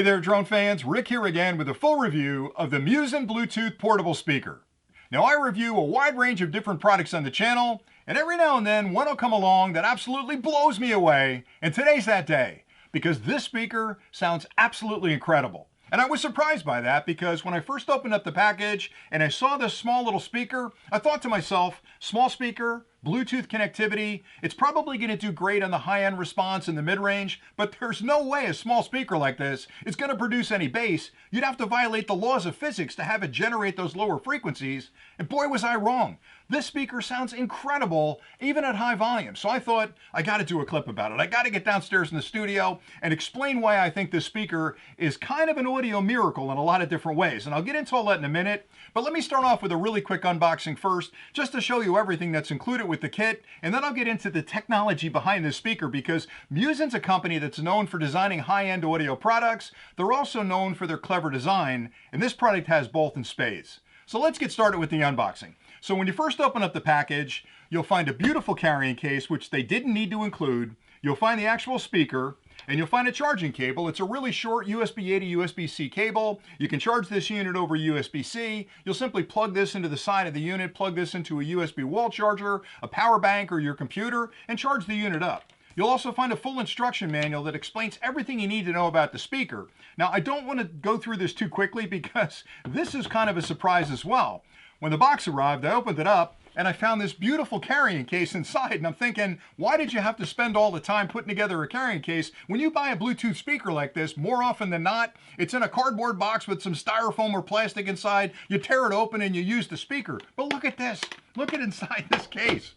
there, drone fans. Rick here again with a full review of the Muzen Bluetooth portable speaker. Now, I review a wide range of different products on the channel, and every now and then one will come along that absolutely blows me away, and today's that day, because this speaker sounds absolutely incredible. And I was surprised by that because when I first opened up the package and I saw this small little speaker, I thought to myself, small speaker, Bluetooth connectivity, it's probably going to do great on the high-end response in the mid-range, but there's no way a small speaker like this is going to produce any bass. You'd have to violate the laws of physics to have it generate those lower frequencies, and boy was I wrong. This speaker sounds incredible even at high volume, so I thought I got to do a clip about it. I got to get downstairs in the studio and explain why I think this speaker is kind of an audio miracle in a lot of different ways, and I'll get into all that in a minute, but let me start off with a really quick unboxing first, just to show you everything that's included with the kit, and then I'll get into the technology behind this speaker because Muzen's a company that's known for designing high-end audio products. They're also known for their clever design, and this product has both in spades. So let's get started with the unboxing. So when you first open up the package, you'll find a beautiful carrying case, which they didn't need to include. You'll find the actual speaker, and you'll find a charging cable. It's a really short USB-A to USB-C cable. You can charge this unit over USB-C. You'll simply plug this into the side of the unit, plug this into a USB wall charger, a power bank, or your computer, and charge the unit up. You'll also find a full instruction manual that explains everything you need to know about the speaker. Now, I don't want to go through this too quickly because this is kind of a surprise as well. When the box arrived, I opened it up, and I found this beautiful carrying case inside, and I'm thinking, why did you have to spend all the time putting together a carrying case? When you buy a Bluetooth speaker like this, more often than not, it's in a cardboard box with some styrofoam or plastic inside. You tear it open and you use the speaker. But look at this. Look at inside this case.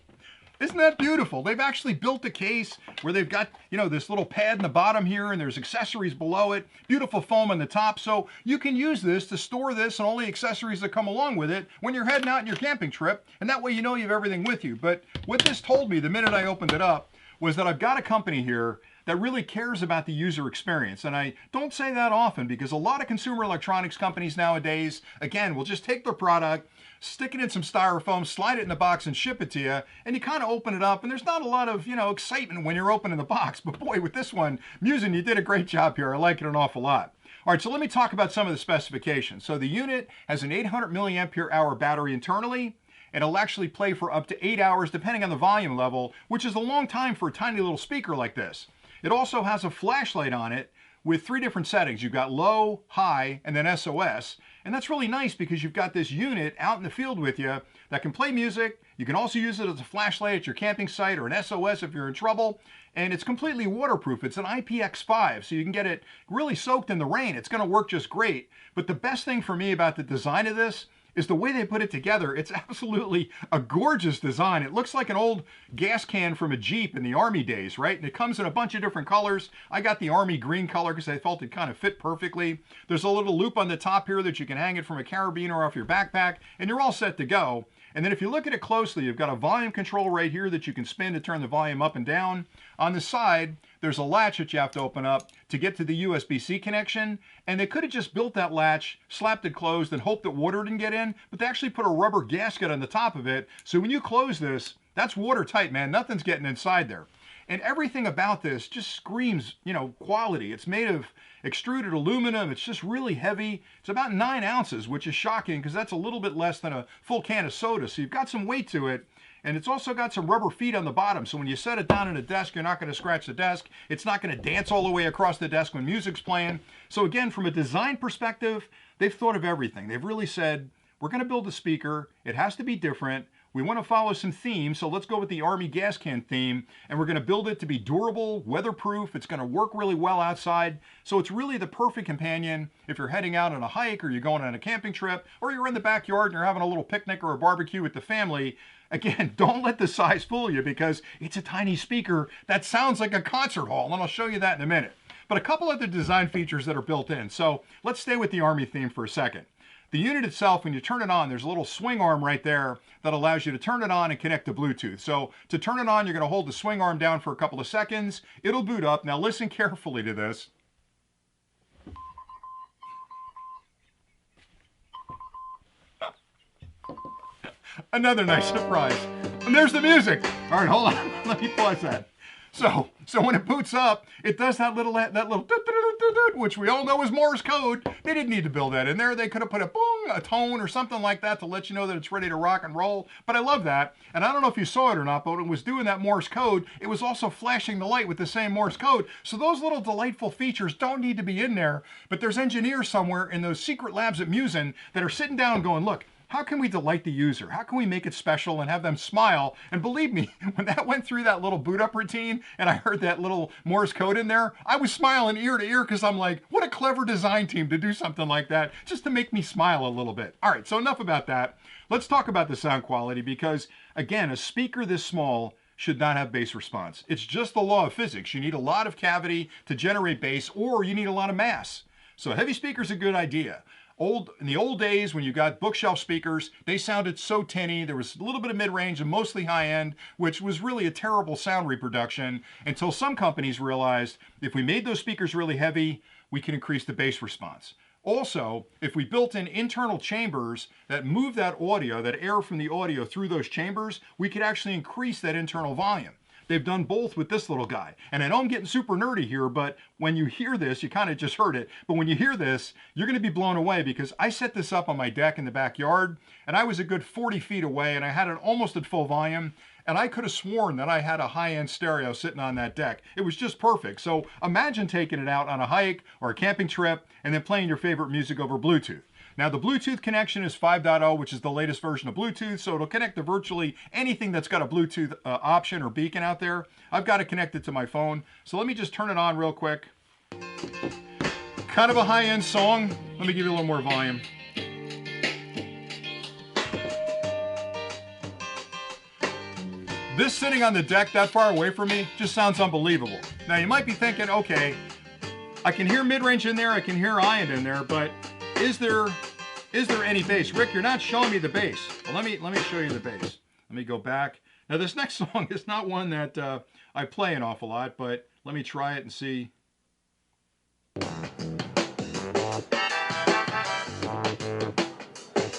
Isn't that beautiful? They've actually built a case where they've got, this little pad in the bottom here, and there's accessories below it, beautiful foam on the top, so you can use this to store this and all the accessories that come along with it when you're heading out on your camping trip, and that way you know you have everything with you. But what this told me the minute I opened it up was that I've got a company here that really cares about the user experience. And I don't say that often because a lot of consumer electronics companies nowadays, again, will just take their product, stick it in some styrofoam, slide it in the box and ship it to you, and you kind of open it up, and there's not a lot of, excitement when you're opening the box. But boy, with this one, Muzen, you did a great job here. I like it an awful lot. All right, so let me talk about some of the specifications. So the unit has an 800 milliampere hour battery internally, and it'll actually play for up to 8 hours depending on the volume level, which is a long time for a tiny little speaker like this. It also has a flashlight on it with 3 different settings. You've got low, high, and then SOS. And that's really nice because you've got this unit out in the field with you that can play music. You can also use it as a flashlight at your camping site or an SOS if you're in trouble. And it's completely waterproof. It's an IPX5, so you can get it really soaked in the rain. It's going to work just great. But the best thing for me about the design of this is the way they put it together. It's absolutely a gorgeous design. It looks like an old gas can from a Jeep in the Army days, right? And it comes in a bunch of different colors. I got the Army green color because I felt it kind of fit perfectly. There's a little loop on the top here that you can hang it from a carabiner off your backpack, and you're all set to go. And then if you look at it closely, you've got a volume control right here that you can spin to turn the volume up and down. On the side, there's a latch that you have to open up to get to the USB-C connection. And they could have just built that latch, slapped it closed, and hoped that water didn't get in. But they actually put a rubber gasket on the top of it. So when you close this, that's watertight, man. Nothing's getting inside there. And everything about this just screams, quality. It's made of extruded aluminum. It's just really heavy. It's about 9 ounces, which is shocking because that's a little bit less than a full can of soda. So you've got some weight to it. And it's also got some rubber feet on the bottom. So when you set it down on a desk, you're not going to scratch the desk. It's not going to dance all the way across the desk when music's playing. So again, from a design perspective, they've thought of everything. They've really said, we're going to build a speaker. It has to be different. We want to follow some themes, so let's go with the Army gas can theme, and we're going to build it to be durable, weatherproof. It's going to work really well outside, so it's really the perfect companion if you're heading out on a hike or you're going on a camping trip or you're in the backyard and you're having a little picnic or a barbecue with the family. Again, don't let the size fool you because it's a tiny speaker that sounds like a concert hall, and I'll show you that in a minute. But a couple other design features that are built in, so let's stay with the Army theme for a second. The unit itself, when you turn it on, there's a little swing arm right there that allows you to turn it on and connect to Bluetooth. So to turn it on, you're going to hold the swing arm down for a couple of seconds. It'll boot up. Now listen carefully to this. Another nice surprise. And there's the music. All right, hold on. Let me pause that. So when it boots up, it does that little which we all know is Morse code. They didn't need to build that in there. They could have put a boom, a tone or something like that to let you know that it's ready to rock and roll. But I love that. And I don't know if you saw it or not, but when it was doing that Morse code, it was also flashing the light with the same Morse code. So those little delightful features don't need to be in there. But there's engineers somewhere in those secret labs at Muzen that are sitting down going, look, how can we delight the user? How can we make it special and have them smile? And believe me, when that went through that little boot up routine and I heard that little Morse code in there, I was smiling ear to ear because I'm like, what a clever design team to do something like that just to make me smile a little bit. All right, so enough about that. Let's talk about the sound quality because, again, a speaker this small should not have bass response. It's just the law of physics. You need a lot of cavity to generate bass or you need a lot of mass. So a heavy speaker's a good idea. In the old days, when you got bookshelf speakers, they sounded so tinny. There was a little bit of mid-range and mostly high-end, which was really a terrible sound reproduction until some companies realized if we made those speakers really heavy, we can increase the bass response. Also, if we built in internal chambers that move that audio, that air from the audio through those chambers, we could actually increase that internal volume. They've done both with this little guy. And I know I'm getting super nerdy here, but when you hear this, you kind of just heard it, but when you hear this, you're gonna be blown away because I set this up on my deck in the backyard and I was a good 40 feet away and I had it almost at full volume and I could have sworn that I had a high-end stereo sitting on that deck. It was just perfect. So imagine taking it out on a hike or a camping trip and then playing your favorite music over Bluetooth. Now the Bluetooth connection is 5.0, which is the latest version of Bluetooth, so it'll connect to virtually anything that's got a Bluetooth option or beacon out there. I've got it connected to my phone, so let me just turn it on real quick. Kind of a high-end song. Let me give you a little more volume. This sitting on the deck that far away from me just sounds unbelievable. Now you might be thinking, okay, I can hear mid-range in there, I can hear high-end in there, but is there any bass? Rick, you're not showing me the bass. Well, let me show you the bass. Let me go back. Now this next song is not one that I play an awful lot, but let me try it and see.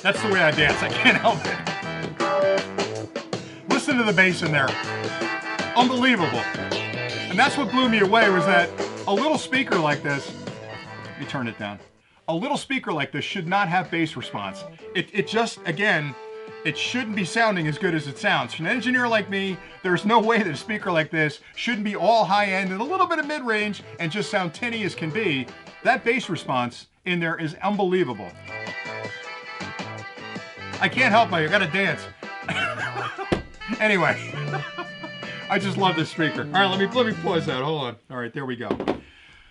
That's the way I dance. I can't help it. Listen to the bass in there. Unbelievable. And that's what blew me away was that a little speaker like this, let me turn it down. A little speaker like this should not have bass response. It just, again, it shouldn't be sounding as good as it sounds. For an engineer like me, there's no way that a speaker like this shouldn't be all high-end and a little bit of mid-range and just sound tinny as can be. That bass response in there is unbelievable. I can't help myself, I gotta dance. Anyway, I just love this speaker. All right, let me pause that, hold on. All right, there we go.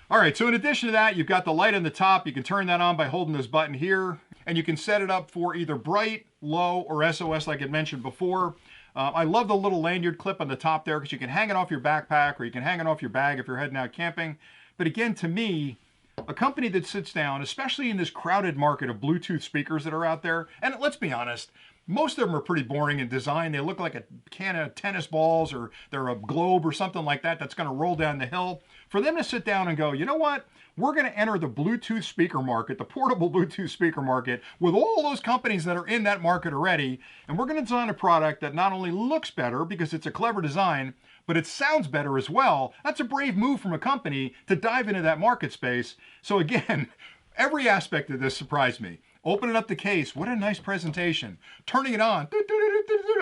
All right, so in addition to that, you've got the light on the top. You can turn that on by holding this button here, and you can set it up for either bright, low, or SOS like I mentioned before. I love the little lanyard clip on the top there because you can hang it off your backpack or you can hang it off your bag if you're heading out camping. But again, to me, a company that sits down, especially in this crowded market of Bluetooth speakers that are out there, and let's be honest, most of them are pretty boring in design. They look like a can of tennis balls or they're a globe or something like that that's going to roll down the hill. For them to sit down and go, you know what? We're going to enter the Bluetooth speaker market, the portable Bluetooth speaker market, with all those companies that are in that market already. And we're going to design a product that not only looks better because it's a clever design, but it sounds better as well. That's a brave move from a company to dive into that market space. So again, every aspect of this surprised me. Opening up the case, what a nice presentation. Turning it on,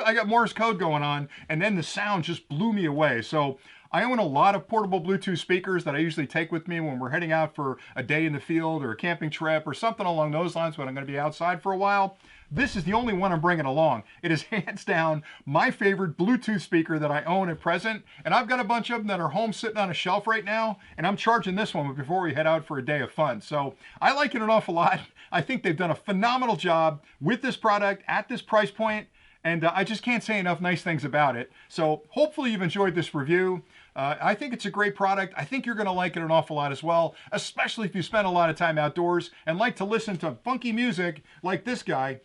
I got Morse code going on, and then the sound just blew me away. So I own a lot of portable Bluetooth speakers that I usually take with me when we're heading out for a day in the field or a camping trip or something along those lines when I'm going to be outside for a while. This is the only one I'm bringing along. It is hands down my favorite Bluetooth speaker that I own at present, and I've got a bunch of them that are home sitting on a shelf right now, and I'm charging this one before we head out for a day of fun. So I like it an awful lot. I think they've done a phenomenal job with this product at this price point, and I just can't say enough nice things about it. So hopefully you've enjoyed this review. I think it's a great product. I think you're going to like it an awful lot as well, especially if you spend a lot of time outdoors and like to listen to funky music like this guy.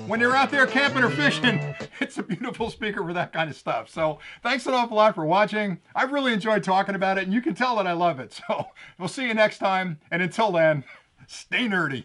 When you're out there camping or fishing, it's a beautiful speaker for that kind of stuff. So thanks an awful lot for watching. I've really enjoyed talking about it, and you can tell that I love it. So we'll see you next time. And until then, stay nerdy.